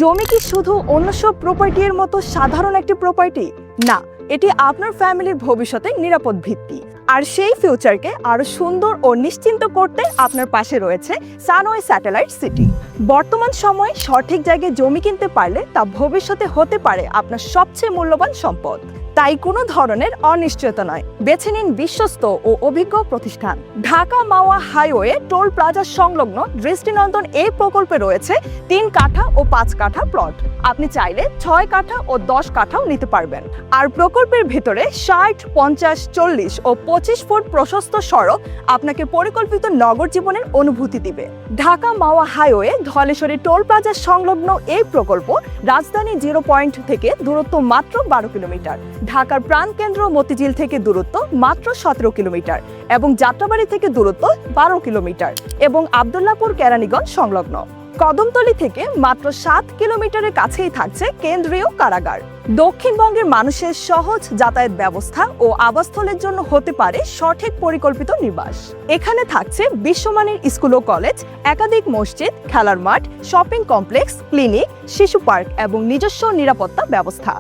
জমি কি শুধু অন্য সব প্রপার্টির মতো সাধারণ একটি প্রপার্টি? না, এটি আপনার ফ্যামিলির ভবিষ্যতের নিরাপদ ভিত্তি। আর সেই ফিউচারকে আরো সুন্দর ও নিশ্চিন্ত করতে আপনার পাশে রয়েছে সানওয়ে স্যাটেলাইট সিটি। বর্তমান সময়ে সঠিক জায়গায় জমি কিনতে পারলে তা ভবিষ্যতে হতে পারে আপনার সবচেয়ে মূল্যবান সম্পদ। তাই কোনো ধরনের অনিশ্চয়তা নয়, বেছে নিন বিশ্বস্ত ও অভিজ্ঞ প্রতিষ্ঠান। ঢাকা মাওয়া হাইওয়ে টোল প্লাজা সংলগ্ন দৃষ্টিনন্দন এই প্রকল্পে রয়েছে 3 কাঠা ও 5 কাঠা প্লট। আপনি চাইলে 6 কাঠা ও 10 কাঠাও নিতে পারবেন। আর প্রকল্পের ভিতরে 60, 50, 40 ও 25 ফুট প্রশস্ত সড়ক আপনাকে পরিকল্পিত নগর জীবনের অনুভূতি দিবে। ঢাকা মাওয়া হাইওয়ে ধলেশ্বরী টোল প্লাজা সংলগ্ন এই প্রকল্প রাজধানী 0 পয়েন্ট থেকে দূরত্ব মাত্র 12 কিলোমিটার, ঢাকার প্রাণকেন্দ্র মতিঝিল থেকে দূরত্ব মাত্র 17 কিলোমিটার এবং যাত্রাবাড়ি থেকে দূরত্ব 12 কিলোমিটার এবং আব্দুল্লাহপুর কেরানীগঞ্জ সংলগ্ন। কদমতলী থেকে মাত্র 7 কিলোমিটারের কাছেই থাকছে কেন্দ্রীয় কারাগার। দক্ষিণবঙ্গের মানুষের সহজ যাতায়াত ব্যবস্থা ও আবাসস্থলের জন্য হতে পারে সঠিক পরিকল্পিত নিবাস। এখানে থাকছে বিশ্বমানের স্কুল ও কলেজ, একাধিক মসজিদ, খেলার মাঠ, শপিং কমপ্লেক্স, ক্লিনিক, শিশু পার্ক এবং নিজস্ব নিরাপত্তা ব্যবস্থা।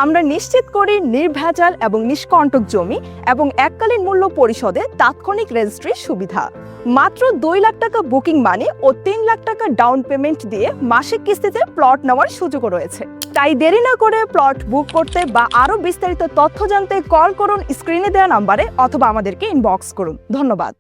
আমরা নিশ্চিত করি নির্ভেজাল এবং নিষ্কণ্টক জমি এবং এককালীন মূল্য পরিশোধে তাৎক্ষণিক রেজিস্ট্রির সুবিধা। মাত্র 2 লাখ টাকা বুকিং মানি ও 3 লাখ টাকা ডাউন পেমেন্ট দিয়ে মাসিক কিস্তিতে প্লট নেওয়ার সুযোগও রয়েছে। তাই দেরি না করে প্লট বুক করতে বা আরো বিস্তারিত তথ্য জানতে কল করুন স্ক্রিনে দেওয়া নাম্বারে অথবা আমাদেরকে ইনবক্স করুন। ধন্যবাদ।